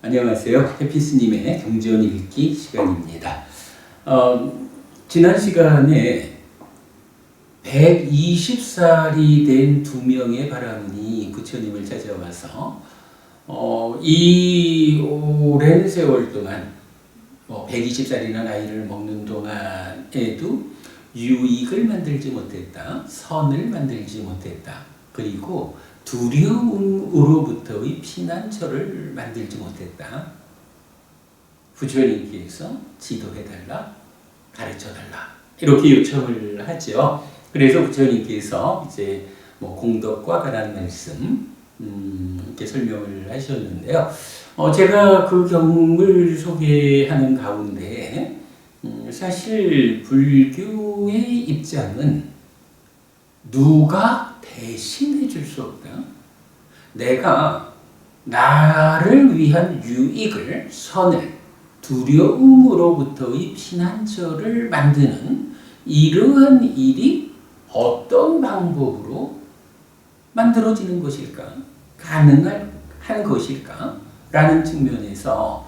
안녕하세요. 해피스님의 경전 읽기 시간입니다. 지난 시간에 120살이 된 두 명의 바라문이 부처님을 찾아와서 이 오랜 세월 동안 120살이나 나이를 먹는 동안에도 유익을 만들지 못했다. 선을 만들지 못했다. 그리고 두려움으로부터의 피난처를 만들지 못했다. 부처님께서 지도해달라, 가르쳐달라 이렇게 요청을 하죠. 그래서 부처님께서 이제 공덕과 관한 말씀 이렇게 설명을 하셨는데요. 제가 그 경을 소개하는 가운데 사실 불교의 입장은 누가 대신해 줄 수 없다. 내가 나를 위한 유익을, 선을, 두려움으로부터의 피난처를 만드는 이러한 일이 어떤 방법으로 만들어지는 것일까? 가능한 것일까? 라는 측면에서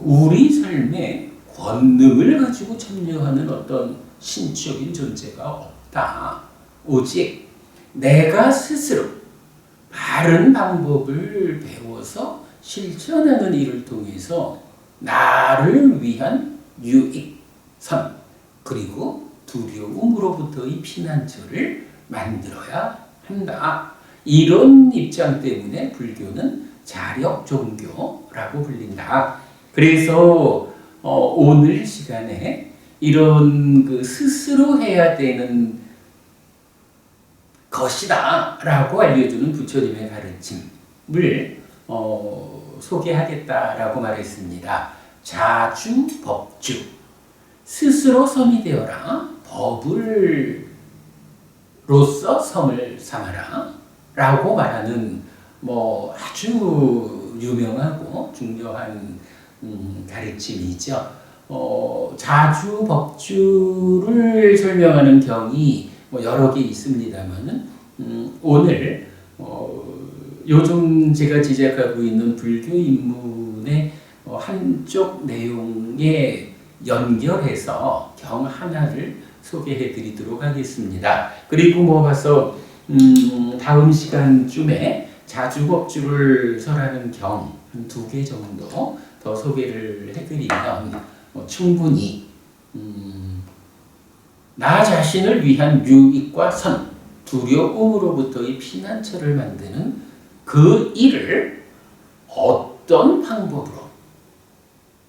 우리 삶에 권능을 가지고 참여하는 어떤 신적인 존재가 없다. 오직 내가 스스로 바른 방법을 배워서 실천하는 일을 통해서 나를 위한 유익, 선, 그리고 두려움으로부터의 피난처를 만들어야 한다. 이런 입장 때문에 불교는 자력 종교라고 불린다. 그래서 오늘 시간에 이런 스스로 해야 되는 것이다 라고 알려주는 부처님의 가르침을 소개하겠다라고 말했습니다. 자주 법주, 스스로 섬이 되어라, 법으로서 섬을 삼아라 라고 말하는 아주 유명하고 중요한 가르침이죠. 자주 법주를 설명하는 경이 여러 개 있습니다만은 오늘 요즘 제가 지적하고 있는 불교 입문의 한쪽 내용에 연결해서 경 하나를 소개해 드리도록 하겠습니다. 그리고 봐서 다음 시간쯤에 자주법주를 설하는 경 한 2개 정도 더 소개를 해드리면 충분히 나 자신을 위한 유익과 선, 두려움으로부터의 피난처를 만드는 그 일을 어떤 방법으로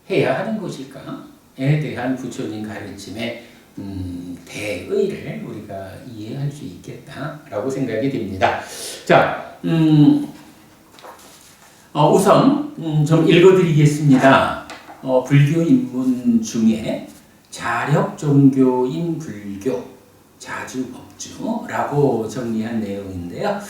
해야 하는 것일까에 대한 부처님 가르침의 대의를 우리가 이해할 수 있겠다라고 생각이 됩니다. 자, 우선 좀 읽어드리겠습니다. 불교 입문 중에 자력 종교인 불교, 자주법주라고 정리한 내용인데요.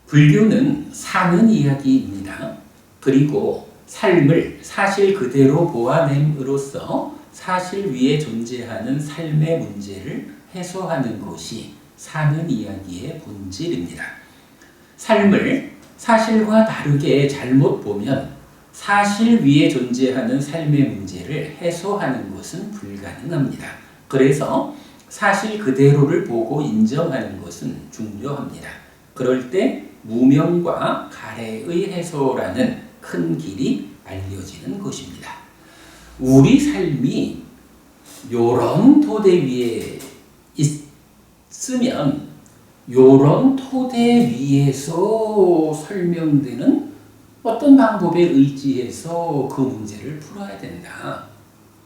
불교는 사는 이야기입니다. 그리고 삶을 사실 그대로 보아냄으로써 사실 위에 존재하는 삶의 문제를 해소하는 것이 사는 이야기의 본질입니다. 삶을 사실과 다르게 잘못 보면 사실 위에 존재하는 삶의 문제를 해소하는 것은 불가능합니다. 그래서 사실 그대로를 보고 인정하는 것은 중요합니다. 그럴 때 무명과 가래의 해소라는 큰 길이 알려지는 것입니다. 우리 삶이 요런 토대 위에 있으면 요런 토대 위에서 설명되는 어떤 방법에 의지해서 그 문제를 풀어야 된다.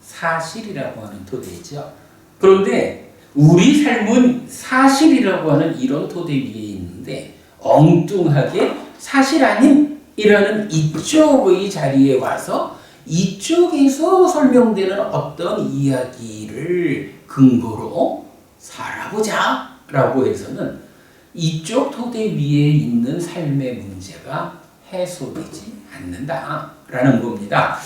사실이라고 하는 토대죠. 그런데 우리 삶은 사실이라고 하는 이런 토대 위에 있는데 엉뚱하게 사실 아님이라는 이쪽의 자리에 와서 이쪽에서 설명되는 어떤 이야기를 근거로 살아보자 라고 해서는 이쪽 토대 위에 있는 삶의 문제가 해소되지 않는다라는 겁니다.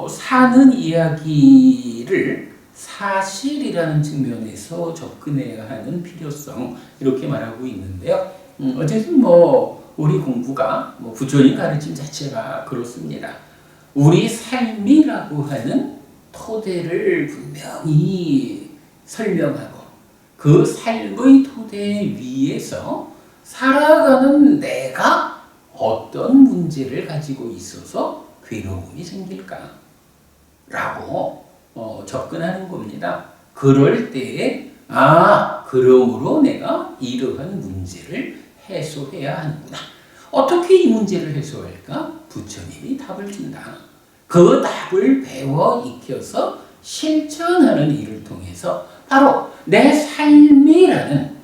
사는 이야기를 사실이라는 측면에서 접근해야 하는 필요성 이렇게 말하고 있는데요. 어쨌든 뭐 우리 공부가 뭐 부처님 가르침 자체가 그렇습니다. 우리 삶이라고 하는 토대를 분명히 설명하고 그 삶의 토대 위에서 살아가는 내가 어떤 문제를 가지고 있어서 괴로움이 생길까? 라고 접근하는 겁니다. 그럴 때에 그러므로 내가 이러한 문제를 해소해야 하는구나. 어떻게 이 문제를 해소할까? 부처님이 답을 준다. 그 답을 배워 익혀서 실천하는 일을 통해서 바로 내 삶이라는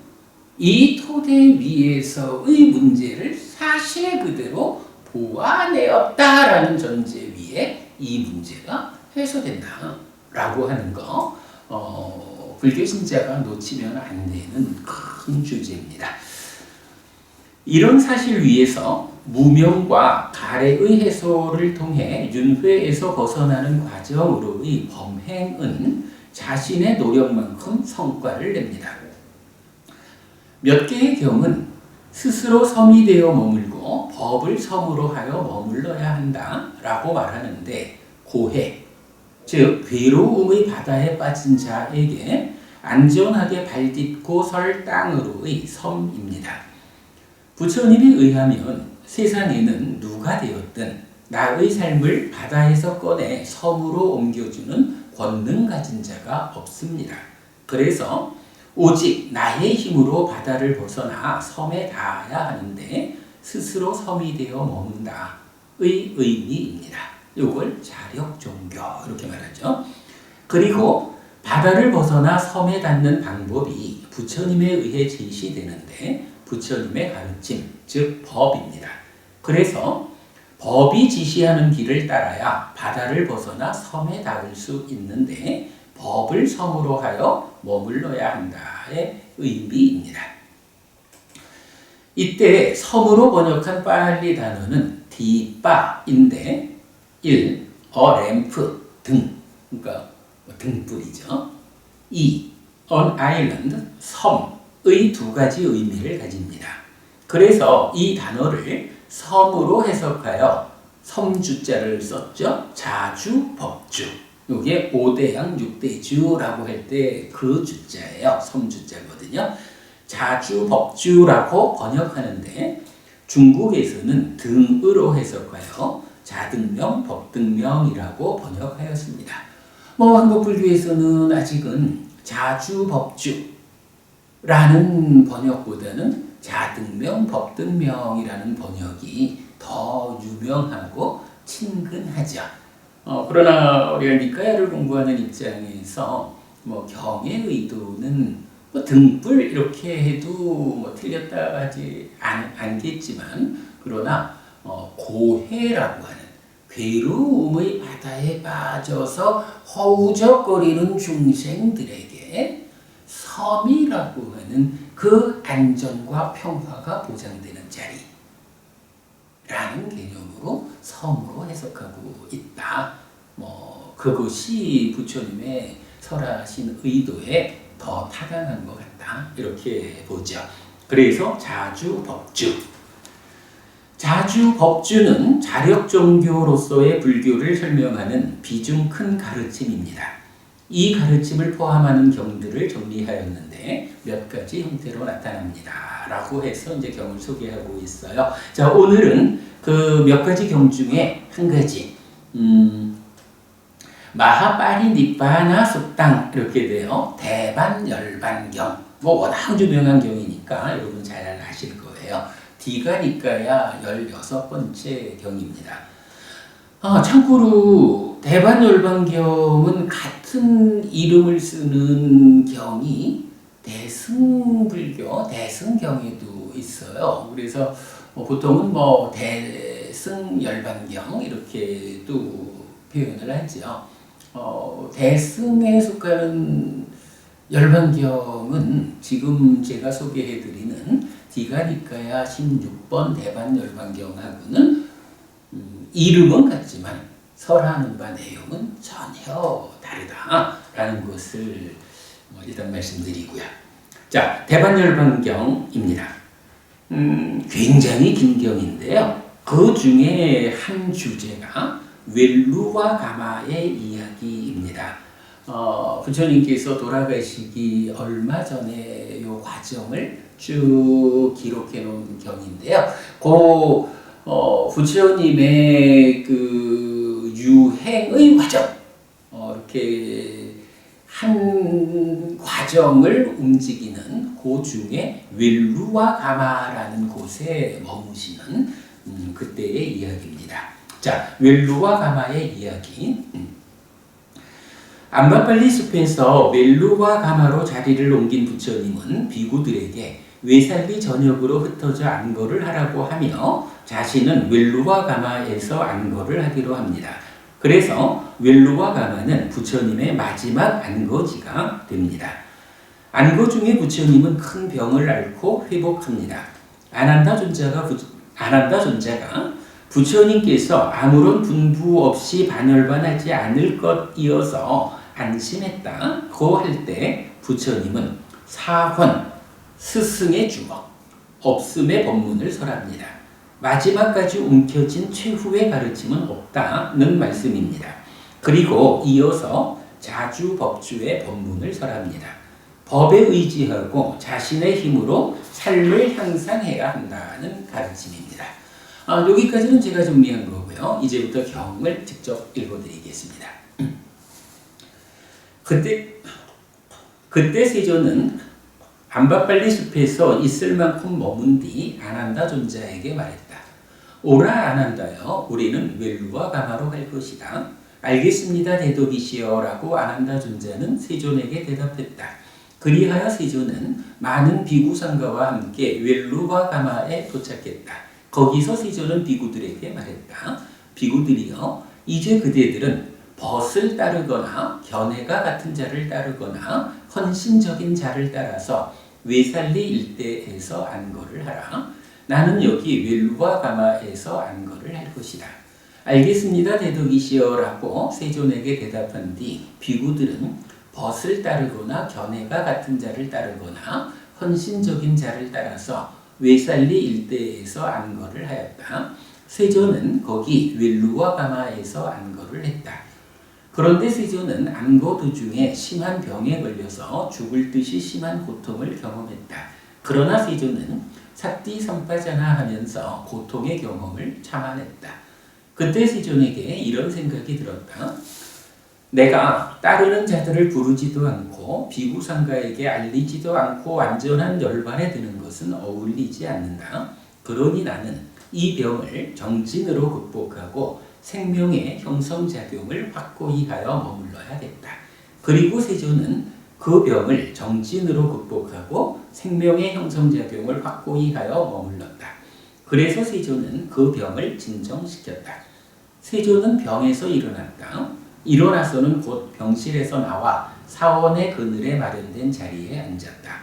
이 토대 위에서의 문제를 사실 그대로 보아내었다라는 전제 위에 이 문제가 해소된다라고 하는 거 불교 신자가 놓치면 안 되는 큰 주제입니다. 이런 사실 위에서 무명과 가래의 해소를 통해 윤회에서 벗어나는 과정으로의 범행은 자신의 노력만큼 성과를 냅니다. 몇 개의 경은 스스로 섬이 되어 머물고 법을 섬으로 하여 머물러야 한다라고 말하는데 고해, 즉 괴로움의 바다에 빠진 자에게 안전하게 발딛고 설 땅으로의 섬입니다. 부처님에 의하면 세상에는 누가 되었든 나의 삶을 바다에서 꺼내 섬으로 옮겨주는 권능 가진 자가 없습니다. 그래서 오직 나의 힘으로 바다를 벗어나 섬에 닿아야 하는데 스스로 섬이 되어 머문다의 의미입니다. 이걸 자력종교 이렇게 말하죠. 그리고 바다를 벗어나 섬에 닿는 방법이 부처님에 의해 제시되는데 부처님의 가르침, 즉 법입니다. 그래서 법이 지시하는 길을 따라야 바다를 벗어나 섬에 닿을 수 있는데 법을 섬으로 하여 머물러야 한다의 의미입니다. 이때 섬으로 번역한 빨리 단어는 디빠인데 1. 램프, 등, 그러니까 등불이죠. 2. an island, 섬의 두 가지 의미를 가집니다. 그래서 이 단어를 섬으로 해석하여 섬주자를 썼죠. 자주, 법주. 이게 5대양 6대주라고 할 때 그 주자예요. 섬주자거든요. 자주, 법주라고 번역하는데 중국에서는 등으로 해석하여 자등명, 법등명이라고 번역하였습니다. 한국 불교에서는 아직은 자주, 법주라는 번역보다는 자등명, 법등명이라는 번역이 더 유명하고 친근하죠. 그러나 우리가 니까야를 공부하는 입장에서 경의 의도는 등불 이렇게 해도 틀렸다 하지 않겠지만 그러나 고해라고 하는 괴로움의 바다에 빠져서 허우적거리는 중생들에게 섬이라고 하는 그 안전과 평화가 보장되는 자리라는 개념으로 섬으로 해석하고 있다. 그것이 부처님의 설하신 의도에 더 타당한 것 같다. 이렇게 보죠. 그래서 자주법주. 자주법주는 자력종교로서의 불교를 설명하는 비중 큰 가르침입니다. 이 가르침을 포함하는 경들을 정리하였는데 몇 가지 형태로 나타납니다. 라고 해서 이제 경을 소개하고 있어요. 자, 오늘은 그 몇 가지 경 중에 한 가지, 마하파리니바나 숙당 이렇게 돼요. 대반열반경. 워낙 유명한 경이니까 여러분 잘 아실 거예요. 디가니까야 16번째 경입니다. 참고로 대반열반경은 같은 이름을 쓰는 경이 대승불교, 대승경에도 있어요. 그래서 보통은 대승열반경 이렇게도 표현을 하죠. 대승에 속하는 열반경은 지금 제가 소개해드리는 디가니까야 16번 대반열반경하고는 이름은 같지만 설하는 바 내용은 전혀 다르다라는 것을 일단 말씀드리고요. 자, 대반열반경입니다. 굉장히 긴 경인데요. 그 중에 한 주제가 웰루와 가마의 이야기입니다. 부처님께서 돌아가시기 얼마 전에 요 과정을 쭉 기록해 놓은 경인데요. 부처님의 그 유행의 과정, 이렇게 한 과정을 움직이는 그 중에 웰루와 가마라는 곳에 머무시는 그때의 이야기입니다. 자, 웰루와 가마의 이야기. 암바팔리 숲에서 웰루와 가마로 자리를 옮긴 부처님은 비구들에게 외살리 전역으로 흩어져 안거를 하라고 하며 자신은 웰루와 가마에서 안거를 하기로 합니다. 그래서 웰루와 가마는 부처님의 마지막 안거지가 됩니다. 안거 중에 부처님은 큰 병을 앓고 회복합니다. 아난다 존자가 부처님께서 아무런 분부 없이 반열반하지 않을 것이어서 안심했다고 할 때 부처님은 사헌, 스승의 주먹, 없음의 법문을 설합니다. 마지막까지 움켜진 최후의 가르침은 없다는 말씀입니다. 그리고 이어서 자주법주의 법문을 설합니다. 법에 의지하고 자신의 힘으로 삶을 향상해야 한다는 가르침입니다. 여기까지는 제가 정리한 거고요. 이제부터 경을 직접 읽어드리겠습니다. 그때 세존은 암바팔리 숲에서 있을 만큼 머문 뒤 아난다 존자에게 말했다. 오라 아난다여, 우리는 웰루와 가마로 갈 것이다. 알겠습니다 대독이시여 라고 아난다 존자는 세존에게 대답했다. 그리하여 세존은 많은 비구상가와 함께 웰루와 가마에 도착했다. 거기서 세존은 비구들에게 말했다. 비구들이여, 이제 그대들은 벗을 따르거나 견해가 같은 자를 따르거나 헌신적인 자를 따라서 외살리 일대에서 안거를 하라. 나는 여기 웰루와 가마에서 안거를 할 것이다. 알겠습니다 대독이시여 라고 세존에게 대답한 뒤 비구들은 벗을 따르거나 견해가 같은 자를 따르거나 헌신적인 자를 따라서 외살리 일대에서 안거를 하였다. 세존은 거기 웰루와 가마에서 안거를 했다. 그런데 세존은 안거 도중에 심한 병에 걸려서 죽을 듯이 심한 고통을 경험했다. 그러나 세존은 삿디 삼빠자나 하면서 고통의 경험을 참아냈다. 그때 세존에게 이런 생각이 들었다. 내가 따르는 자들을 부르지도 않고 비구상가에게 알리지도 않고 완전한 열반에 드는 것은 어울리지 않는다. 그러니 나는 이 병을 정진으로 극복하고 생명의 형성작용을 확고히 하여 머물러야겠다. 그리고 세존은 그 병을 정진으로 극복하고 생명의 형성작용을 확고히 하여 머물렀다. 그래서 세존은 그 병을 진정시켰다. 세존은 병에서 일어났다. 일어나서는 곧 병실에서 나와 사원의 그늘에 마련된 자리에 앉았다.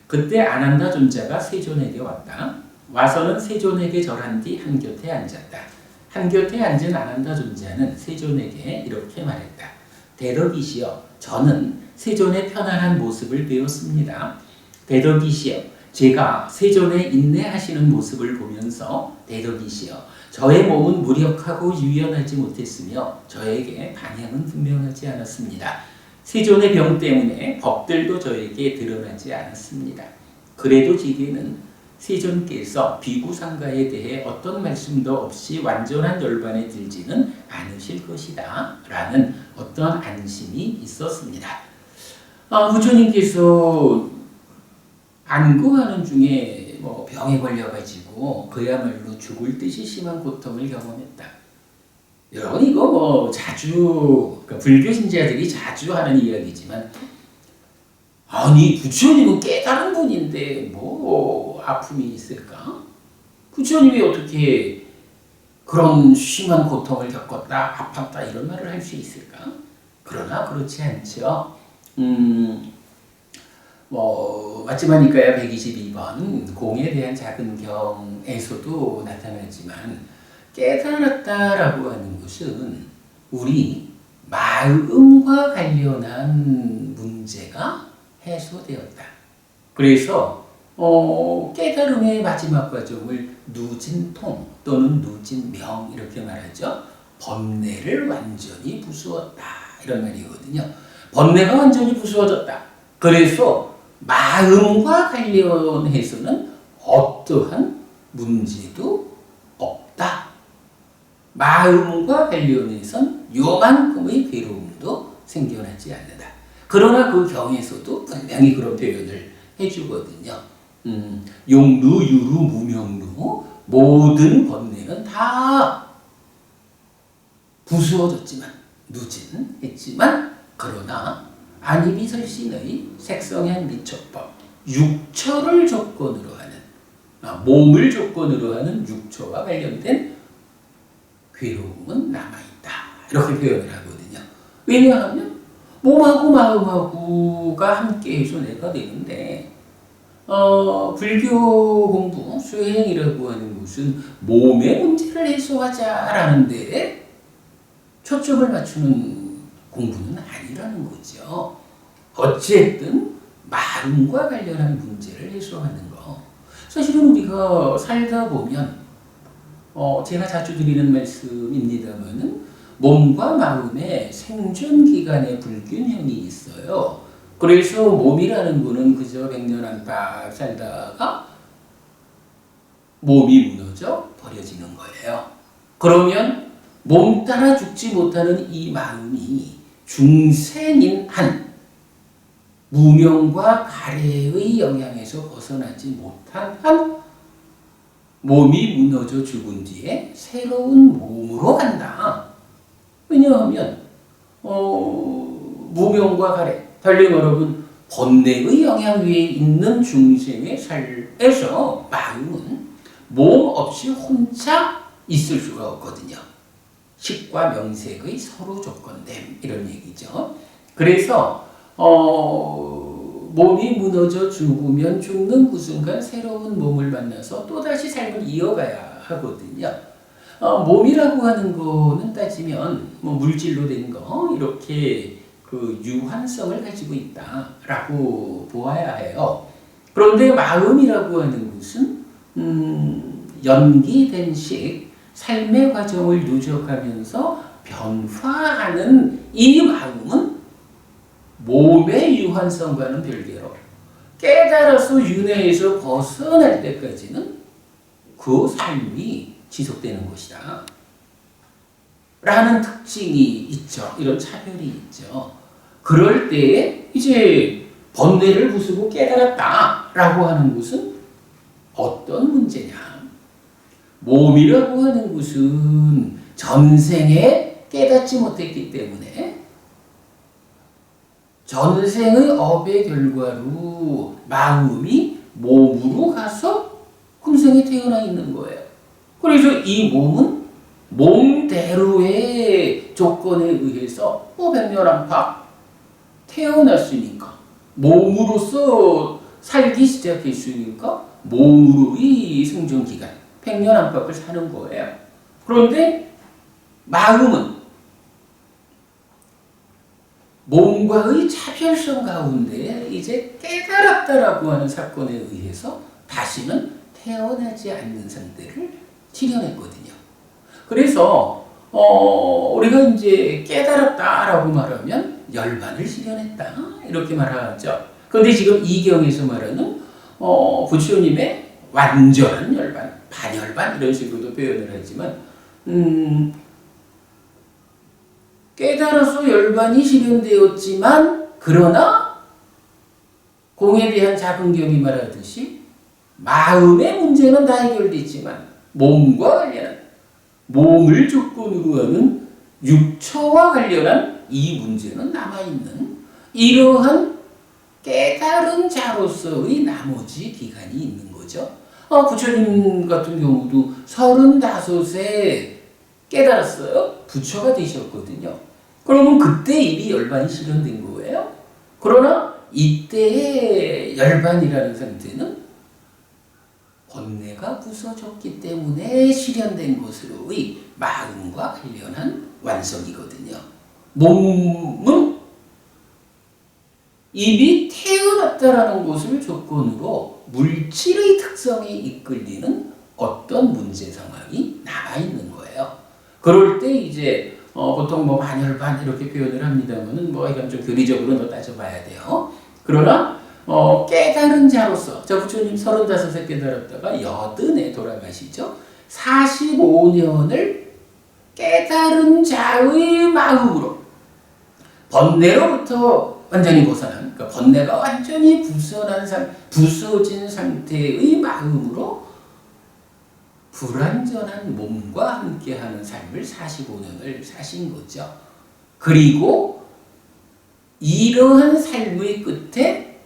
그때 아난다 존자가 세존에게 왔다. 와서는 세존에게 절한 뒤 한곁에 앉았다. 한곁에 앉은 아난다 존자는 세존에게 이렇게 말했다. 대덕이시여, 저는 세존의 편안한 모습을 배웠습니다. 대덕이시여, 제가 세존의 인내하시는 모습을 보면서 대덕이시여, 저의 몸은 무력하고 유연하지 못했으며 저에게 반향은 분명하지 않았습니다. 세존의 병 때문에 법들도 저에게 드러나지 않았습니다. 그래도 제게는 세존께서 비구상가에 대해 어떤 말씀도 없이 완전한 열반에 들지는 않으실 것이다 라는 어떤 안심이 있었습니다. 부처님께서 안구하는 중에 병에 걸려가지고 그야말로 죽을 듯이 심한 고통을 경험했다. 여러분 이거 자주 불교 신자들이 자주 하는 이야기지만 아니 부처님은 깨달은 분인데 아픔이 있을까? 부처님이 어떻게 그런 심한 고통을 겪었다, 아팠다 이런 말을 할 수 있을까? 그러나 그렇지 않죠. 마치마니까야 122번 공에 대한 작은 경에서도 나타나지만 깨달았다라고 하는 것은 우리 마음과 관련한 문제가 해소되었다. 그래서 깨달음의 마지막 과정을 누진통 또는 누진명 이렇게 말하죠. 번뇌를 완전히 부수었다 이런 말이거든요. 번뇌가 완전히 부수어졌다. 그래서 마음과 관련해서는 어떠한 문제도 없다. 마음과 관련해서는 요만큼의 괴로움도 생겨나지 않는다. 그러나 그 경에서도 분명히 그런 표현을 해주거든요. 용루, 유루, 무명루 모든 번뇌는 다 부수어졌지만 누진했지만 그러나 안이비설신의 색성현 미처법 육처를 조건으로 하는 몸을 조건으로 하는 육처와 관련된 괴로움은 남아있다 이렇게 표현을 하거든요. 왜냐하면 몸하고 마음하고가 함께해서 내가 되는데 불교 공부 수행이라고 하는 것은 몸의 문제를 해소하자라는데 초점을 맞추는 공부는 아니라는 거죠. 어쨌든 마음과 관련한 문제를 해소하는 거. 사실은 우리가 살다 보면 제가 자주 드리는 말씀입니다만은 몸과 마음의 생존 기간의 불균형이 있어요. 그래서 몸이라는 거는 그저 100년 안팎 살다가 몸이 무너져 버려지는 거예요. 그러면 몸 따라 죽지 못하는 이 마음이 중생인 한 무명과 가래의 영향에서 벗어나지 못한 한 몸이 무너져 죽은 뒤에 새로운 몸으로 간다. 왜냐하면 무명과 가래, 달리 말하면 번뇌의 영향 위에 있는 중생의 삶에서 마음은 몸 없이 혼자 있을 수가 없거든요. 식과 명색의 서로 조건됨 이런 얘기죠. 그래서 몸이 무너져 죽으면 죽는 그 순간 새로운 몸을 만나서 또다시 삶을 이어가야 하거든요. 몸이라고 하는 거는 따지면 물질로 된 거 이렇게 그 유한성을 가지고 있다라고 보아야 해요. 그런데 마음이라고 하는 것은 연기된 식 삶의 과정을 누적하면서 변화하는 이 마음은 몸의 유한성과는 별개로 깨달아서 윤회에서 벗어날 때까지는 그 삶이 지속되는 것이다. 라는 특징이 있죠. 이런 차별이 있죠. 그럴 때에 이제 번뇌를 부수고 깨달았다라고 하는 것은 어떤 문제냐? 몸이라고 하는 것은 전생에 깨닫지 못했기 때문에 전생의 업의 결과로 마음이 몸으로 가서 금생에 태어나 있는 거예요. 그래서 이 몸은 몸대로의 조건에 의해서 100년 안팎 태어났으니까 몸으로서 살기 시작했으니까 몸으로의 생존기간 100년 안팎을 사는 거예요. 그런데 마음은 몸과의 차별성 가운데 이제 깨달았다라고 하는 사건에 의해서 다시는 태어나지 않는 상태를 실현했거든요. 그래서 우리가 이제 깨달았다라고 말하면 열반을 실현했다 이렇게 말하죠. 그런데 지금 이 경에서 말하는 부처님의 완전한 열반, 반열반 이런 식으로도 표현을 하지만 깨달아서 열반이 실현되었지만 그러나 공에 대한 자분경이 말하듯이 마음의 문제는 다 해결됐지만 몸과 관련한 몸을 조건으로 하는 육처와 관련한 이 문제는 남아있는 이러한 깨달은 자로서의 나머지 기간이 있는 거죠. 부처님 같은 경우도 35에 깨달았어요. 부처가 되셨거든요. 그러면 그때 이미 열반이 실현된 거예요. 그러나 이때의 열반이라는 상태는 번뇌가 부서졌기 때문에 실현된 것으로의 마음과 관련한 완성이거든요. 몸은 이미 태어났다라는 것을 조건으로 물질의 특성에 이끌리는 어떤 문제 상황이 남아있는 거예요. 그럴 때 이제 보통 뭐 만열반 이렇게 표현을 합니다만은 뭐 이건 좀 교리적으로 더 따져봐야 돼요. 그러나 깨달은 자로서 자 부처님 35에 깨달았다가 80에 돌아가시죠. 45년을 깨달은 자의 마음으로 번뇌로부터 완전히 벗어난, 그러니까 번뇌가 완전히 부서진 상태의 마음으로 불완전한 몸과 함께하는 삶을 45년을 사신 거죠. 그리고 이러한 삶의 끝에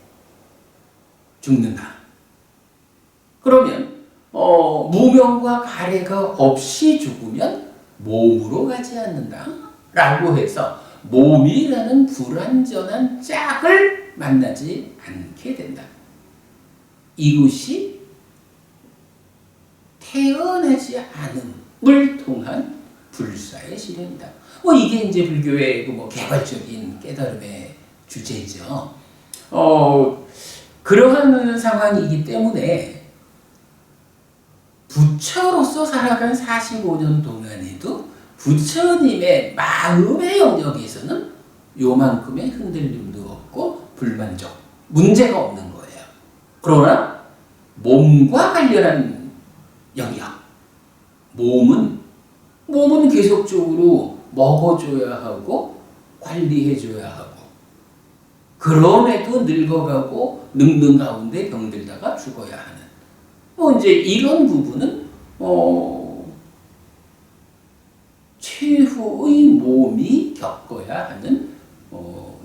죽는다. 그러면 무명과 가래가 없이 죽으면 몸으로 가지 않는다. 라고 해서 몸이라는 불완전한 짝을 만나지 않게 된다. 이것이 태어나지 않음을 통한 불사의 실현이다. 이게 이제 불교의 개괄적인 깨달음의 주제죠. 그러한 상황이기 때문에 부처로서 살아간 45년 동안에도 부처님의 마음의 영역에서는 요만큼의 흔들림도 없고 불만족, 문제가 없는 거예요. 그러나 몸과 관련한 영역, 몸은 계속적으로 먹어줘야 하고 관리해줘야 하고 그럼에도 늙어가고 늙는 가운데 병들다가 죽어야 하는 이제 이런 부분은 최후의 몸이 겪어야 하는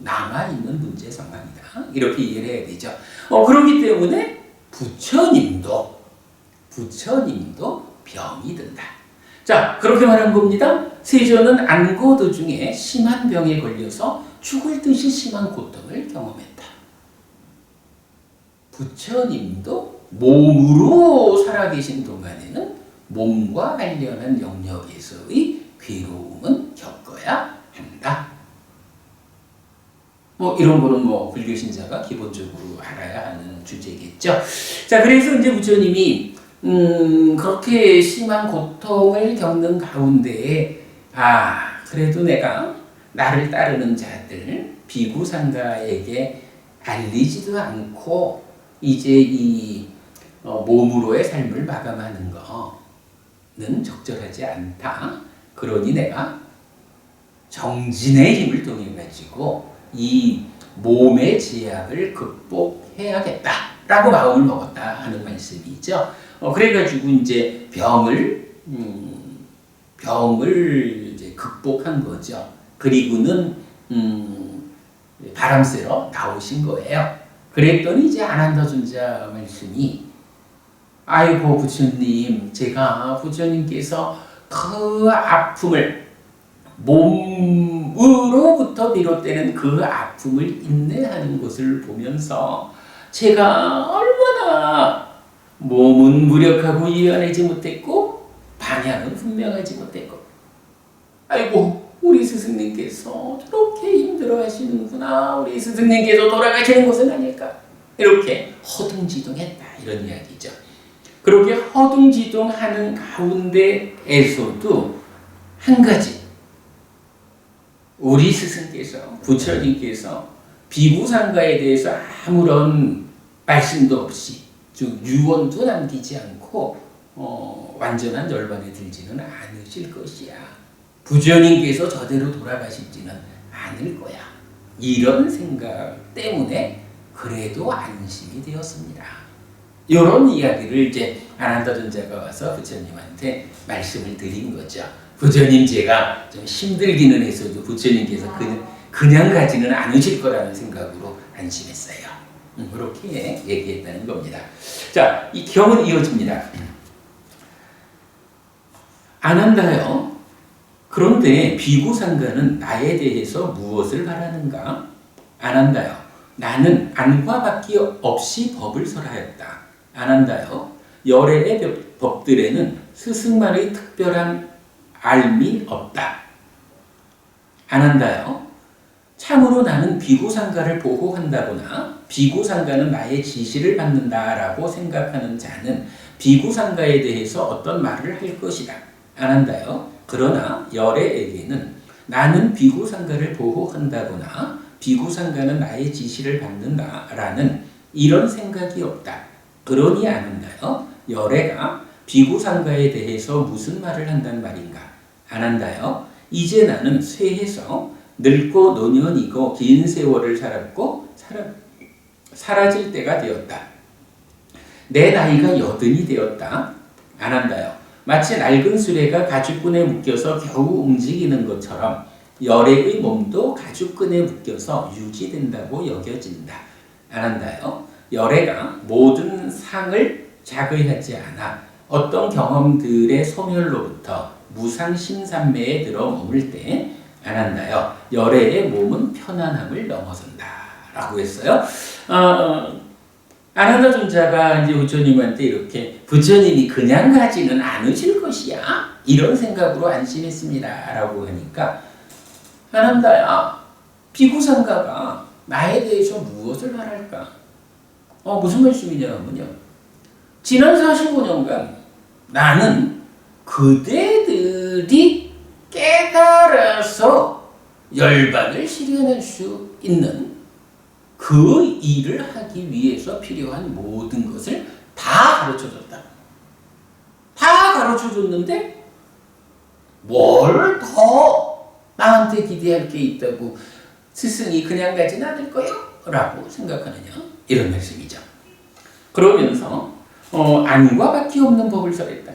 남아있는 문제 상황이다. 이렇게 이해를 해야 되죠. 그렇기 때문에 부처님도 병이 든다. 자, 그렇게 말한 겁니다. 세존은 안고 도중에 심한 병에 걸려서 죽을 듯이 심한 고통을 경험했다. 부처님도 몸으로 살아계신 동안에는 몸과 관련한 영역에서의 괴로움은 겪어야 한다. 이런 거는 불교 신자가 기본적으로 알아야 하는 주제겠죠. 자, 그래서 이제 부처님이 그렇게 심한 고통을 겪는 가운데에 그래도 내가 나를 따르는 자들 비구상가에게 알리지도 않고 이제 이 몸으로의 삶을 마감하는 거는 적절하지 않다. 그러니 내가 정진의 힘을 통해 가지고 이 몸의 제약을 극복해야겠다라고 마음을 먹었다 하는 말씀이죠. 그래가지고 이제 병을 이제 극복한 거죠. 그리고는 바람 쐬러 나오신 거예요. 그랬더니 이제 아난다 존자 말씀이 아이고 부처님, 제가 부처님께서 그 아픔을 몸으로부터 비롯되는 그 아픔을 인내하는 것을 보면서 제가 얼마나 몸은 무력하고 이해하지 못했고 방향은 분명하지 못했고 아이고 우리 스승님께서 저렇게 힘들어 하시는구나. 우리 스승님께서 돌아가시는 것은 아닐까. 이렇게 허둥지둥했다. 이런 이야기죠. 그렇게 허둥지둥하는 가운데에서도 한 가지 우리 스승께서 부처님께서 비구상가에 대해서 아무런 말씀도 없이 즉 유언도 남기지 않고 완전한 열반에 들지는 않으실 것이야. 부처님께서 저대로 돌아가실지는 않을 거야. 이런 생각 때문에 그래도 안심이 되었습니다. 이런 이야기를 이제 아난다 존자가 와서 부처님한테 말씀을 드린 거죠. 부처님 제가 좀 힘들기는 했어도 부처님께서 그냥 가지는 않으실 거라는 생각으로 안심했어요. 그렇게 얘기했다는 겁니다. 자, 이 경은 이어집니다. 아난다요. 그런데 비구상가는 나에 대해서 무엇을 바라는가? 아난다요. 나는 안과 밖이 없이 법을 설하였다. 아난다요. 열애의 법들에는 스승만의 특별한 알미 없다. 아난다요. 참으로 나는 비구상가를 보호한다거나 비구상가는 나의 지시를 받는다라고 생각하는 자는 비구상가에 대해서 어떤 말을 할 것이다. 안 한다요. 그러나 열애에게는 나는 비구상가를 보호한다거나 비구상가는 나의 지시를 받는다라는 이런 생각이 없다. 그러니 안 한다요. 열애가 비구상가에 대해서 무슨 말을 한다는 말인가? 안 한다요. 이제 나는 쇠해서 늙고 노년이고 긴 세월을 살았고 사라질 때가 되었다. 내 나이가 80이 되었다. 안 한다요. 마치 낡은 수레가 가죽끈에 묶여서 겨우 움직이는 것처럼 열애의 몸도 가죽끈에 묶여서 유지된다고 여겨진다. 안 한다요. 열애가 모든 상을 자극하지 않아 어떤 경험들의 소멸로부터 무상심산매에 들어 머물 때 안 한다요. 열애의 몸은 편안함을 넘어선다. 라고 했어요. 아나다 존자가 이제 부처님한테 이렇게 부처님이 그냥 가지는 않으실 것이야. 이런 생각으로 안심했습니다. 라고 하니까 아난다야, 비구상가가 나에 대해서 무엇을 말할까? 무슨 말씀이냐면요. 지난 45년간 나는 그대들이 깨달아서 열반을 실현할 수 있는 그 일을 하기 위해서 필요한 모든 것을 다 가르쳐줬다. 다 가르쳐줬는데 뭘 더 나한테 기대할 게 있다고 스승이 그냥 가진 않을 거요? 라고 생각하느냐? 이런 말씀이죠. 그러면서 안과 밖에 없는 법을 설했다.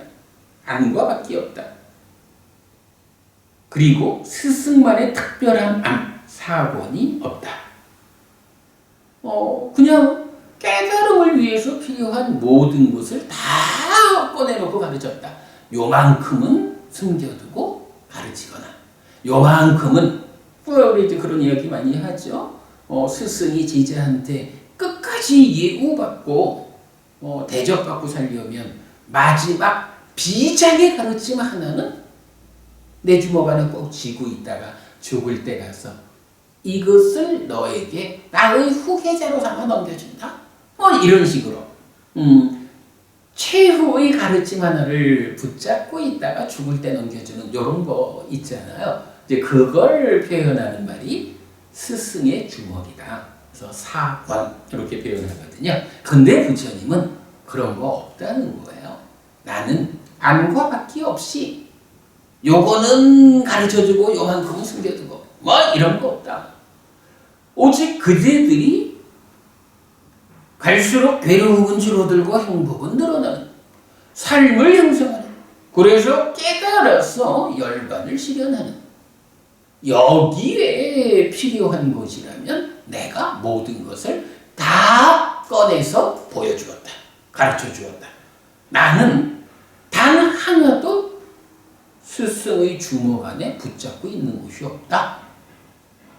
안과 밖에 없다. 그리고 스승만의 특별한 암, 사본이 없다. 그냥 깨달음을 위해서 필요한 모든 것을 다 꺼내놓고 가르쳤다. 요만큼은 숨겨두고 가르치거나, 요만큼은, 우리 이제 그런 이야기 많이 하죠. 스승이 제자한테 끝까지 예우받고, 대접받고 살려면 마지막 비장의 가르침 하나는 내 주먹 안에 꼭 쥐고 있다가 죽을 때 가서 이것을 너에게 나의 후계자로 삼아 넘겨준다. 이런 식으로 최후의 가르침 하나를 붙잡고 있다가 죽을 때 넘겨주는 이런 거 있잖아요. 이제 그걸 표현하는 말이 스승의 주먹이다. 그래서 사권 이렇게 표현하거든요. 근데 부처님은 그런 거 없다는 거예요. 나는 안과 밖에 없이 요거는 가르쳐주고 요만큼은 숨겨두고 이런 거 없다. 오직 그대들이 갈수록 괴로움은 줄어들고 행복은 늘어나는 삶을 형성하는, 그래서 깨달아서 열반을 실현하는, 여기에 필요한 것이라면 내가 모든 것을 다 꺼내서 보여주었다. 가르쳐주었다. 나는 단 하나도 스승의 주먹 안에 붙잡고 있는 것이 없다.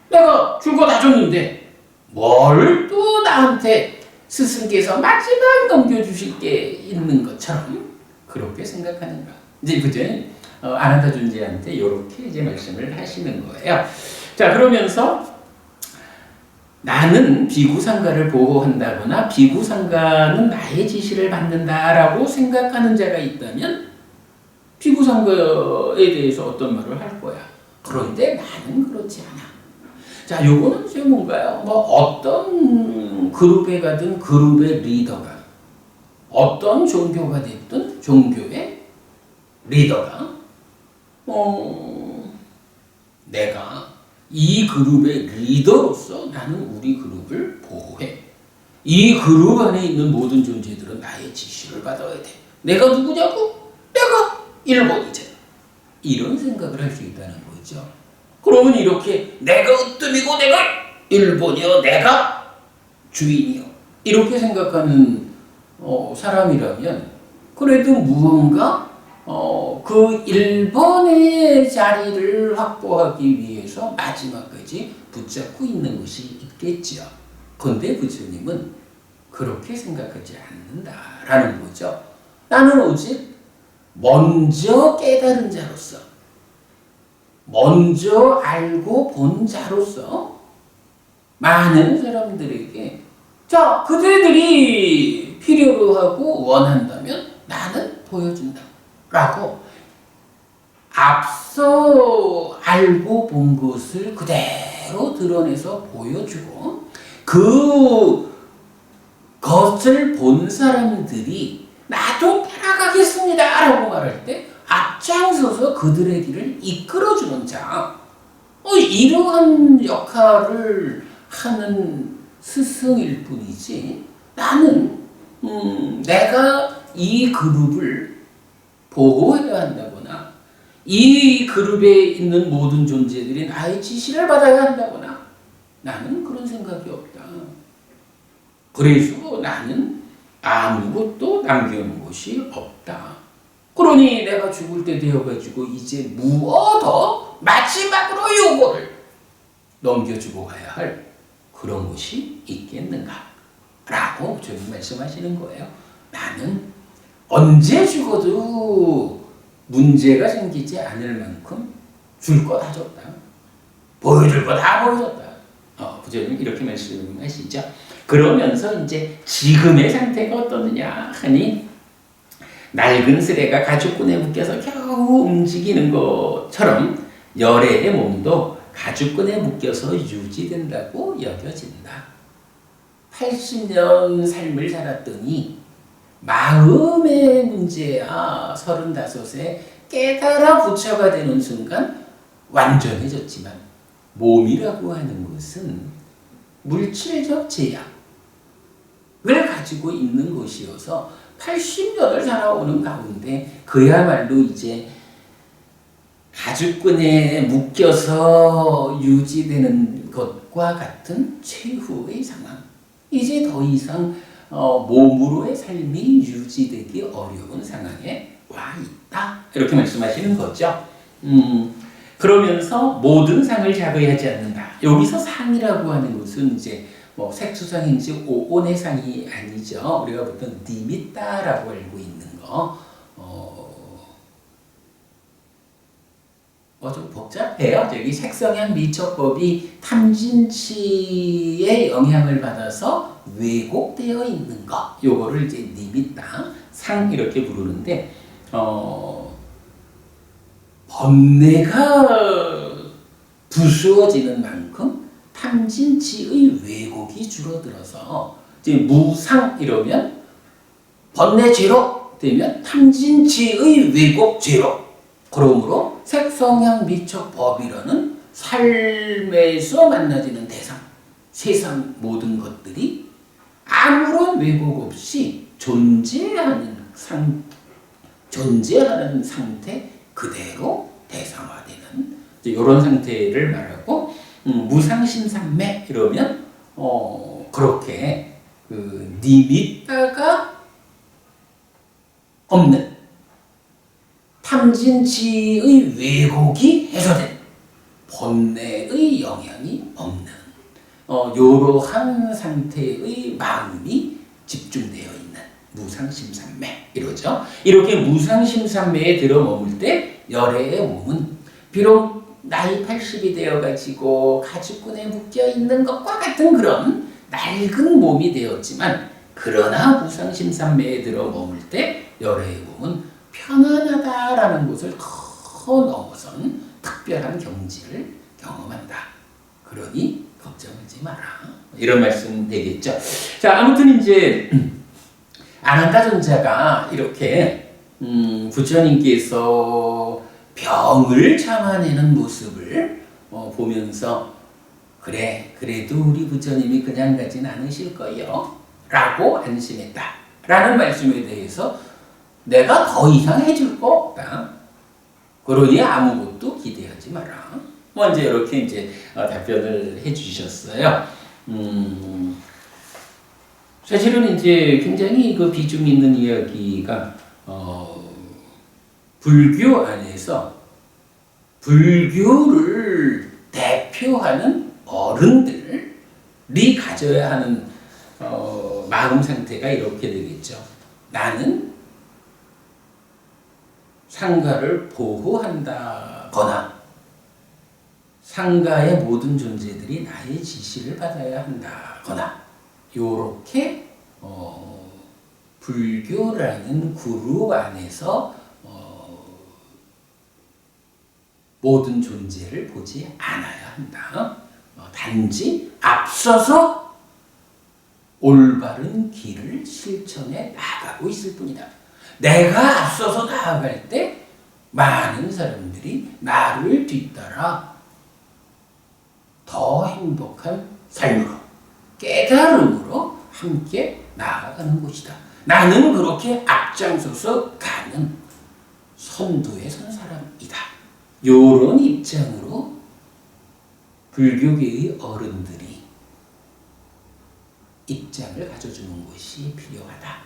내가 줄 거 다 줬는데 뭘 또 나한테 스승께서 마지막 넘겨주실 게 있는 것처럼 그렇게 생각하는가. 이제 부처님 아나다 존재한테 이렇게 이제 말씀을 하시는 거예요. 자, 그러면서 나는 비구상가를 보호한다거나 비구상가는 나의 지시를 받는다라고 생각하는 자가 있다면 비구상가에 대해서 어떤 말을 할 거야. 그런데 나는 그렇지 않아. 자, 요거는 이제 뭔가요? 어떤 그룹에 가든 그룹의 리더가, 어떤 종교가 됐든 종교의 리더가, 내가 이 그룹의 리더로서 나는 우리 그룹을 보호해. 이 그룹 안에 있는 모든 존재들은 나의 지시를 받아야 돼. 내가 누구냐고? 내가 일본이잖아. 이런 생각을 할 수 있다는 거죠. 그러면 이렇게 내가 으뜸이고 내가 일본이요, 내가 주인이요, 이렇게 생각하는 사람이라면 그래도 무언가 그 일본의 자리를 확보하기 위해서 마지막까지 붙잡고 있는 것이 있겠지요. 그런데 부처님은 그렇게 생각하지 않는다라는 거죠. 나는 오직 먼저 깨달은 자로서, 먼저 알고 본 자로서 많은 사람들에게 자, 그대들이 필요로 하고 원한다면 나는 보여준다 라고 앞서 알고 본 것을 그대로 드러내서 보여주고 그것을 본 사람들이 나도 따라가겠습니다 라고 말할 때 앞장서서 그들의 길을 이끌어주는 자, 이러한 역할을 하는 스승일 뿐이지 나는 내가 이 그룹을 보호해야 한다거나 이 그룹에 있는 모든 존재들이 나의 지시를 받아야 한다거나 나는 그런 생각이 없다. 그래서 나는 아무것도 남겨놓은 것이 없다. 그러니 내가 죽을 때 되어가지고 이제 무엇 마지막으로 요거를 넘겨주고 가야 할 그런 것이 있겠는가? 라고 저는 말씀하시는 거예요. 나는 언제 죽어도 문제가 생기지 않을 만큼 줄 거 다 줬다. 보여줄 거 다 보여줬다. 부처님 이렇게 말씀하시죠. 그러면서 이제 지금의 상태가 어떠느냐 하니 낡은 쓰레가 가죽끈에 묶여서 겨우 움직이는 것처럼 열애의 몸도 가죽끈에 묶여서 유지된다고 여겨진다. 80년 삶을 살았더니 마음의 문제야 35에 깨달아 부처가 되는 순간 완전해졌지만 몸이라고 하는 것은 물질적 제약을 가지고 있는 것이어서 80년을 살아오는 가운데 그야말로 이제 가죽끈에 묶여서 유지되는 것과 같은 최후의 상황. 이제 더 이상 몸으로의 삶이 유지되기 어려운 상황에 와 있다. 이렇게 말씀하시는 거죠. 그러면서 모든 상을 자거하지 않는다. 여기서 상이라고 하는 것은 이제 뭐 색수상인지 오온의 상이 아니죠. 우리가 보통 니미따라고 알고 있는 거. 좀 복잡해요. 여기 색성향 미척법이 탐진치의 영향을 받아서 왜곡되어 있는 거. 요거를 이제 니미따, 상 이렇게 부르는데, 번뇌가 부수어지는 만큼 탐진치의 왜곡이 줄어들어서 이제 무상 이러면 번뇌 제로 되면 탐진치의 왜곡 제로. 그러므로 색성향 미척 법이라는 삶에서 만나지는 대상, 세상 모든 것들이 아무런 왜곡 없이 존재하는 상태 그대로 대상화되는 이런 상태를 말하고 무상심삼매 이러면 그렇게 니미따가 없는 탐진치의 왜곡이 해소된 번뇌의 영향이 없는 이러한 상태의 마음이 집중되어 있는 무상심삼매 이러죠. 이렇게 무상심삼매에 들어머물 때 열애의 몸은 비록 나이 80이 되어가지고 가죽끈에 묶여있는 것과 같은 그런 낡은 몸이 되었지만 그러나 무상심삼매에 들어머물 때 열애의 몸은 편안하다라는 것을 더 넘어선 특별한 경지를 경험한다. 그러니 걱정하지 마라. 이런 말씀 되겠죠. 자, 아무튼 이제 아난다존자가 이렇게 부처님께서 병을 참아내는 모습을 보면서 그래도 우리 부처님이 그냥 가진 않으실 거예요. 라고 안심했다. 라는 말씀에 대해서 내가 더 이상 해줄 거 없다. 그러니 아무것도 기대하지 마라. 먼저 이렇게 이제 답변을 해주셨어요. 사실은 이제 굉장히 그 비중 있는 이야기가 불교 안에서 불교를 대표하는 어른들이 가져야 하는 마음 상태가 이렇게 되겠죠. 나는 상가를 보호한다거나 상가의 모든 존재들이 나의 지시를 받아야 한다거나 요렇게 불교라는 그룹 안에서 모든 존재를 보지 않아야 한다. 단지 앞서서 올바른 길을 실천해 나가고 있을 뿐이다. 내가 앞서서 나아갈 때 많은 사람들이 나를 뒤따라 더 행복한 삶으로, 깨달음으로 함께 나아가는 곳이다. 나는 그렇게 앞장서서 가는 선두에 선 사람이다. 이런 입장으로 불교계의 어른들이 입장을 가져주는 것이 필요하다.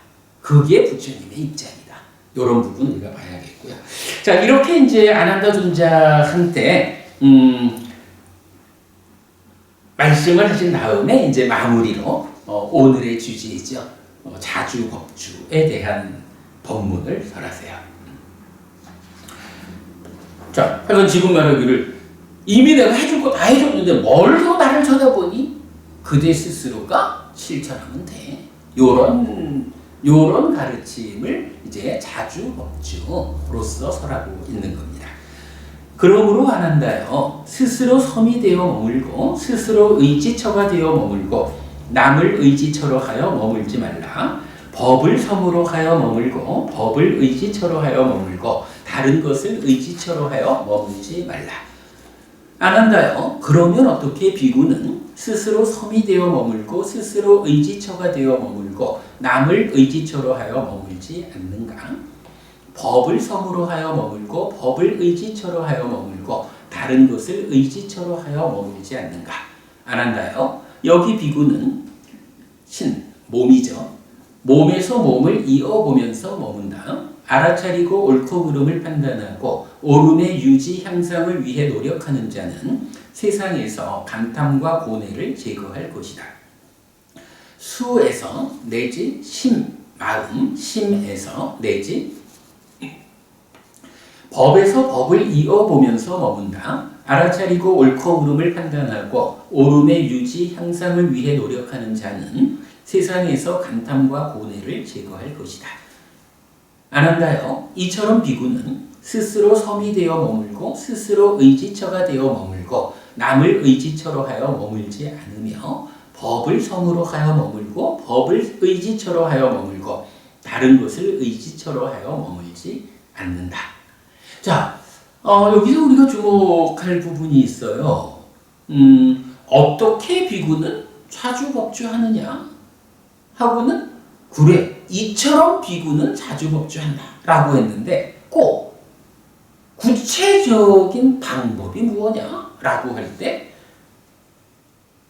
그게 부처님의 입장이다. 이런 부분 우리가 봐야겠고요. 자, 이렇게 이제 아난다 존자한테 말씀을 하신 다음에 이제 마무리로 오늘의 주제이죠. 자주법주에 대한 법문을 설하세요. 자, 하여간 지금 말하기를 이미 내가 해줄 거 다 해줬는데 뭘 더 나를 쳐다보니? 그대 스스로가 실천하면 돼. 요런 가르침을 이제 자주법주로서 설하고 있는 겁니다. 그러므로 아난다여 스스로 섬이 되어 머물고 스스로 의지처가 되어 머물고 남을 의지처로 하여 머물지 말라. 법을 섬으로 하여 머물고 법을 의지처로 하여 머물고 다른 것을 의지처로 하여 머물지 말라. 아난다여 그러면 어떻게 비구는 스스로 섬이 되어 머물고 스스로 의지처가 되어 머물고 남을 의지처로 하여 머물지 않는가? 법을 섬으로 하여 머물고 법을 의지처로 하여 머물고 다른 것을 의지처로 하여 머물지 않는가? 아난다여 여기 비구는 몸이죠. 몸에서 몸을 이어보면서 머문다. 알아차리고 옳고 그름을 판단하고 옳음의 유지 향상을 위해 노력하는 자는 세상에서 감탐과 고뇌를 제거할 것이다. 수에서 내지 마음, 심에서 내지 법에서 법을 이어보면서 머문다. 알아차리고 옳고 그름을 판단하고 옳음의 유지 향상을 위해 노력하는 자는 세상에서 감탐과 고뇌를 제거할 것이다. 아난다여 이처럼 비구는 스스로 섬이 되어 머물고 스스로 의지처가 되어 머물고 남을 의지처로 하여 머물지 않으며 법을 섬으로 하여 머물고 법을 의지처로 하여 머물고 다른 것을 의지처로 하여 머물지 않는다. 자, 여기서 우리가 주목할 부분이 있어요. 어떻게 비구는 자주법주하느냐 하고는 그래 이처럼 비구는 자주법주한다 라고 했는데 꼭 구체적인 방법이 무엇냐 라고 할 때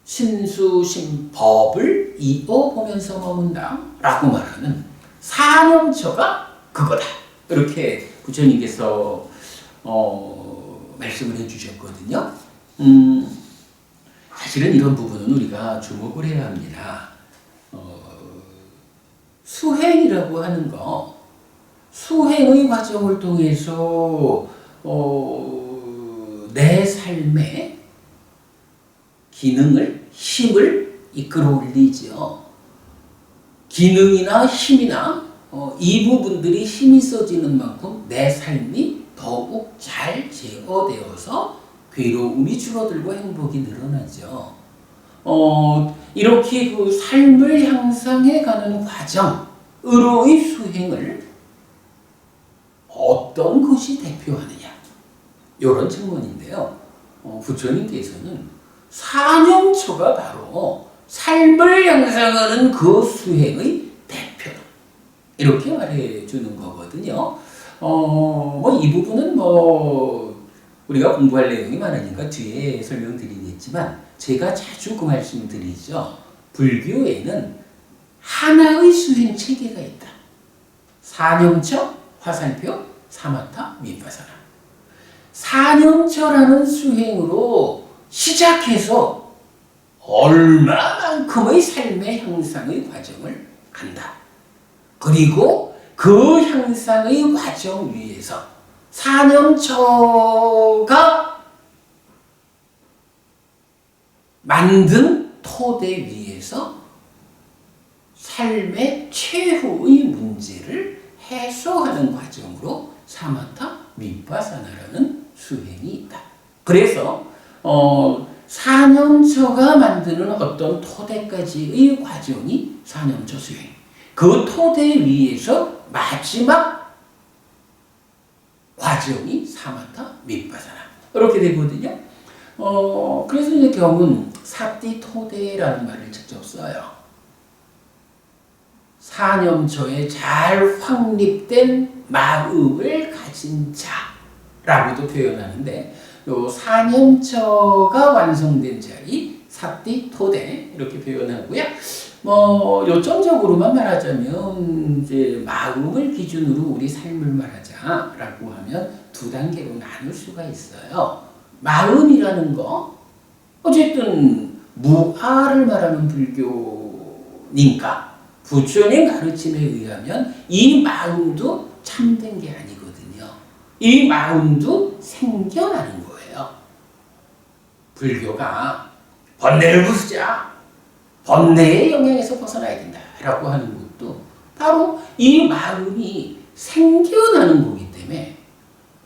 신수심법을 이어보면서 머문다 라고 말하는 사념처가 그거다. 이렇게 부처님께서 말씀을 해주셨거든요. 사실은 이런 부분은 우리가 주목을 해야 합니다. 수행이라고 하는 거, 수행의 과정을 통해서 내 삶의 기능을, 힘을 이끌어 올리죠. 기능이나 힘이나 이 부분들이 힘이 써지는 만큼 내 삶이 더욱 잘 제어되어서 괴로움이 줄어들고 행복이 늘어나죠. 이렇게 그 삶을 향상해 가는 과정으로의 수행을 어떤 것이 대표하느냐 이런 측면인데요. 부처님께서는 사념처가 바로 삶을 향상하는 그 수행의 대표다 이렇게 말해주는 거거든요. 이 부분은 우리가 공부할 내용이 많으니까 뒤에 설명드리겠지만 제가 자주 그 말씀을 드리죠. 불교에는 하나의 수행 체계가 있다. 사념처, 화살표, 사마타, 비파사나. 사념처라는 수행으로 시작해서 얼마만큼의 삶의 향상의 과정을 간다. 그리고 그 향상의 과정 위에서 사념처가 만든 토대 위에서 삶의 최후의 문제를 해소하는 과정으로 사마타 비파사나라는 수행이 있다. 그래서 사념처가 만드는 어떤 토대까지의 과정이 사념처 수행. 그 토대 위에서 마지막 과정이 사마타 비파사나. 이렇게 되거든요. 그래서 이제 경은 사띠 토대라는 말을 직접 써요. 사념처에 잘 확립된 마음을 가진 자라고도 표현하는데, 요 사념처가 완성된 자리 사띠 토대 이렇게 표현하고요. 요점적으로만 말하자면 이제 마음을 기준으로 우리 삶을 말하자라고 하면 두 단계로 나눌 수가 있어요. 마음이라는 거 어쨌든 무아를 말하는 불교니까 부처님 가르침에 의하면 이 마음도 참된 게 아니거든요. 이 마음도 생겨나는 거예요. 불교가 번뇌를 부수자, 번뇌의 영향에서 벗어나야 된다라고 하는 것도 바로 이 마음이 생겨나는 거기 때문에,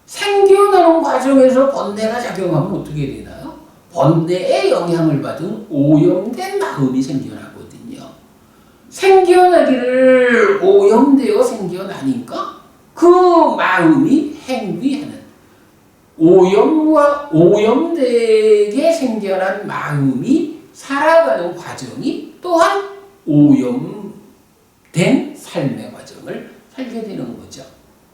생겨나는 과정에서 번뇌가 작용하면 어떻게 되나요? 번뇌의 영향을 받은 오염된 마음이 생겨나거든요. 생겨나기를 오염되어 생겨나니까 그 마음이 행위하는, 오염되게 생겨난 마음이 살아가는 과정이 또한 오염된 삶의 과정을 살게 되는 거죠.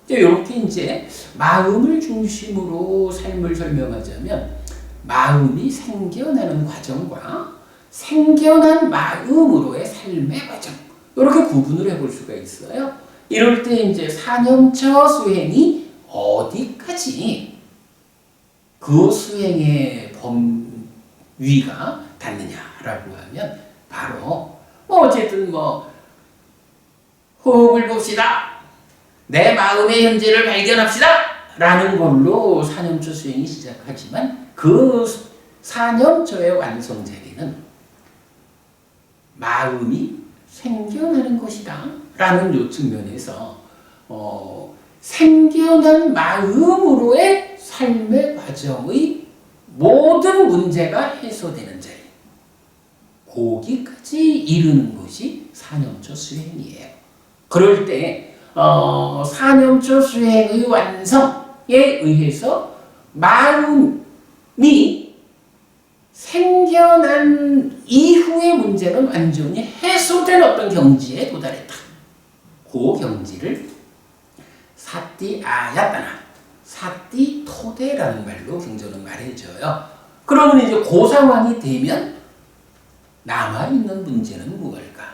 이렇게 이제 마음을 중심으로 삶을 설명하자면 마음이 생겨나는 과정과 생겨난 마음으로의 삶의 과정, 이렇게 구분을 해볼 수가 있어요. 이럴 때 이제 사념처 수행이 어디까지 그 수행의 범위가 닿느냐라고 하면 바로 어쨌든 호흡을 봅시다, 내 마음의 현재를 발견합시다 라는 걸로 사념처 수행이 시작하지만 그 사념처의 완성자리는 마음이 생겨나는 것이다 라는 요 측면에서 생겨난 마음으로의 삶의 과정의 모든 문제가 해소되는 자리, 거기까지 이르는 것이 사념처 수행이에요. 그럴 때 사념처 수행의 완성에 의해서 마음이 생겨난 이후의 문제는 완전히 해소된 어떤 경지에 도달했다. 그 경지를 사띠 아야따나, 사띠 토대라는 말로 경전은 말해줘요. 그러면 이제 그 상황이 되면 남아있는 문제는 무엇일까?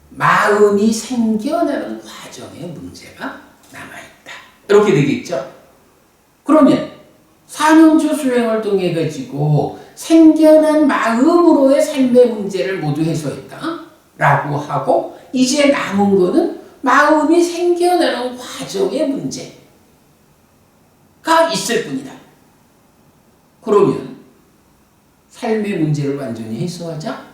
마음이 생겨나는 과정의 문제가 남아있다. 이렇게 되겠죠? 그러면 사념처 수행을 통해 가지고 생겨난 마음으로의 삶의 문제를 모두 해소했다 라고 하고, 이제 남은 거는 마음이 생겨나는 과정의 문제가 있을 뿐이다. 그러면 삶의 문제를 완전히 해소하자,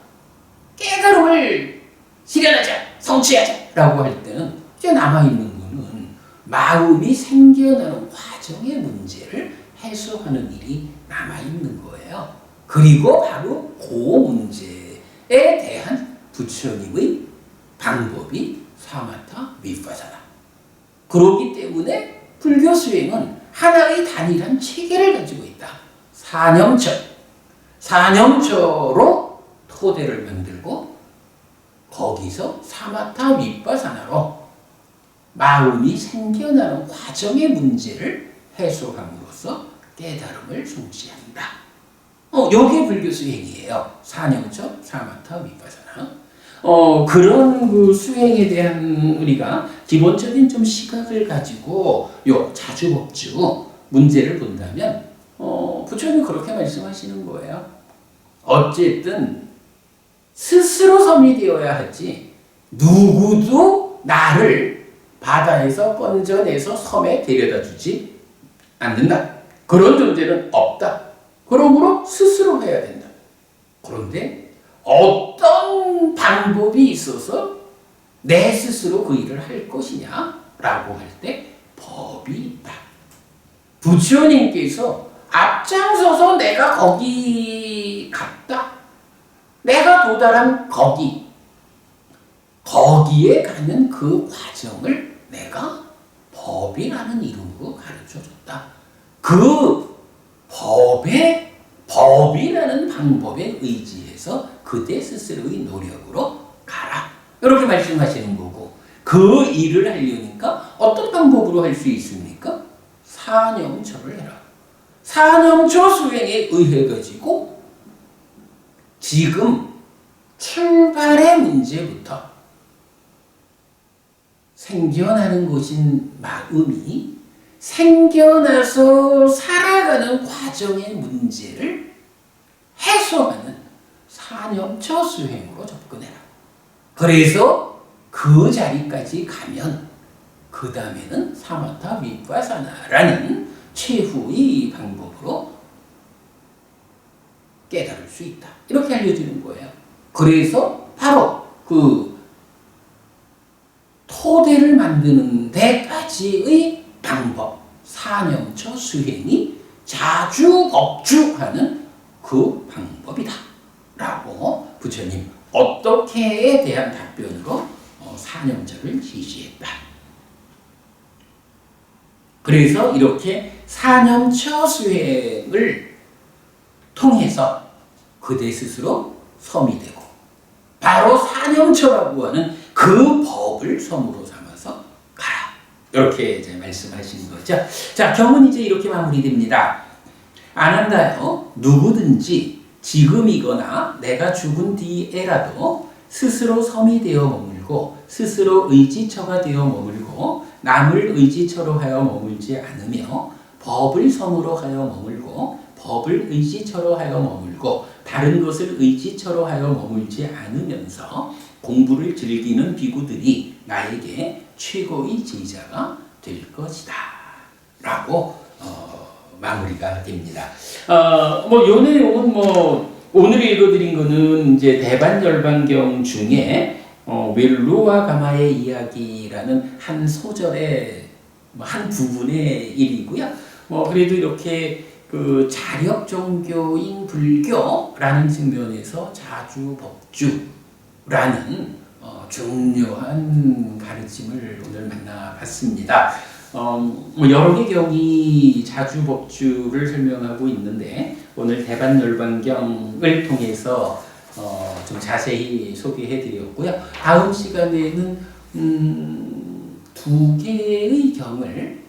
깨달음을 실현하자, 성취하자 라고 할 때는 이제 남아있는 거는 마음이 생겨나는 과정의 문제를 해소하는 일이 남아있는 거예요. 그리고 바로 그 문제에 대한 부처님의 방법이 사마타 비파사나. 그렇기 때문에 불교 수행은 하나의 단일한 체계를 가지고 있다. 사념처로 토대를 만들고 거기서 사마타 비파사나로 마음이 생겨나는 과정의 문제를 해소함으로써 깨달음을 성취한다. 요게 불교 수행이에요. 사념처, 사마타, 비파사나. 그런 그 수행에 대한 우리가 기본적인 좀 시각을 가지고 요 자주법주 문제를 본다면 부처님 그렇게 말씀하시는 거예요. 어쨌든 스스로 섬이 되어야 하지 누구도 나를 바다에서 건져내서 섬에 데려다 주지 않는다. 그런 존재는 없다. 그러므로 스스로 해야 된다. 그런데 어떤 방법이 있어서 내 스스로 그 일을 할 것이냐라고 할 때 법이 있다. 부처님께서 앞장서서 내가 거기 갔다. 내가 도달한 거기에 가는 그 과정을 내가 법이라는 이름으로 가르쳐줬다. 그 법이라는 방법에 의지해서 그대 스스로의 노력으로 가라. 이렇게 말씀하시는 거고, 그 일을 하려니까 어떤 방법으로 할 수 있습니까? 사념처를 해라. 사념처 수행에 의해 가지고 지금 출발의 문제부터 생겨나는 것인 마음이 생겨나서 살아가는 과정의 문제를 해소하는 사념처 수행으로 접근해라. 그래서 그 자리까지 가면 그 다음에는 사마타 비파사나라는 최후의 방법으로 깨달을 수 있다. 이렇게 알려주는 거예요. 그래서 바로 그 토대를 만드는 데까지의 방법, 사념처 수행이 자주법주하는 그 방법이다. 라고 부처님 어떻게에 대한 답변으로 사념처를 지시했다. 그래서 이렇게 사념처 수행을 통해서 그대 스스로 섬이 되고 바로 사념처라고 하는 그 법을 섬으로 삼아서 가라. 이렇게 이제 말씀하시는 거죠. 자, 경은 이제 이렇게 마무리됩니다. 아난다요, 누구든지 지금이거나 내가 죽은 뒤에라도 스스로 섬이 되어 머물고 스스로 의지처가 되어 머물고 남을 의지처로 하여 머물지 않으며 법을 섬으로 하여 머물고 법을 의지처로 하여 머물고 다른 것을 의지처로 하여 머물지 않으면서 공부를 즐기는 비구들이 나에게 최고의 제자가 될 것이다. 라고 마무리가 됩니다. 요 내용은 오늘 읽어드린 거는 이제 대반열반경 중에 웰루와 가마의 이야기라는 한 소절의 한 부분의 일이고요. 그래도 이렇게 그 자력 종교인 불교라는 측면에서 자주법주라는 중요한 가르침을 오늘 만나봤습니다. 여러 개 경이 자주법주를 설명하고 있는데 오늘 대반열반경을 통해서 좀 자세히 소개해드렸고요. 다음 시간에는 2개의 경을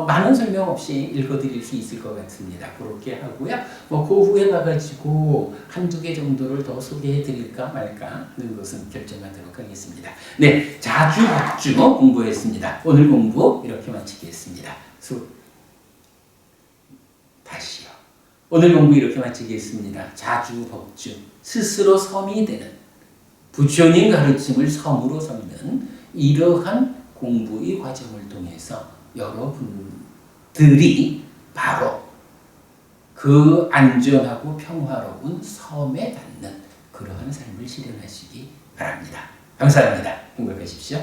많은 설명 없이 읽어드릴 수 있을 것 같습니다. 그렇게 하고요. 그 후에 가가지고 1-2개 정도를 더 소개해드릴까 말까 하는 것은 결정하도록 하겠습니다. 네, 자주법주 공부했습니다. 오늘 공부 이렇게 마치겠습니다. 다시요. 오늘 공부 이렇게 마치겠습니다. 자주법주, 스스로 섬이 되는 부처님 가르침을 섬으로 삼는 이러한 공부의 과정을 통해서 여러분들이 바로 그 안전하고 평화로운 섬에 닿는 그러한 삶을 실현하시기 바랍니다. 감사합니다. 행복하십시오.